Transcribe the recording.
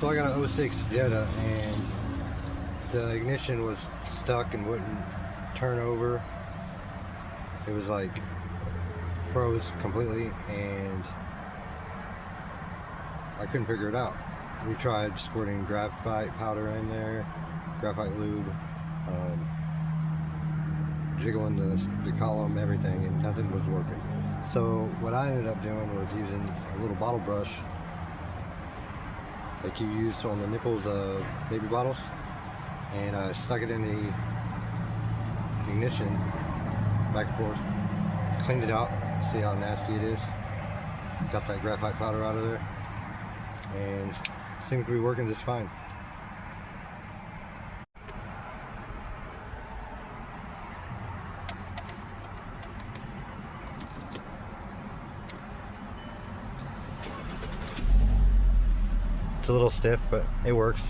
So I got an '06 Jetta and the ignition was stuck and wouldn't turn over. It was like froze completely and I couldn't figure it out. We tried squirting graphite powder in there, graphite lube, jiggling the column, everything, and nothing was working. So what I ended up doing was using a little bottle brush like you use on the nipples of baby bottles, and I stuck it in the ignition back and forth, cleaned it out, see how nasty it is. It's got that graphite powder out of there, and seems to be working just fine. It's a little stiff, but it works.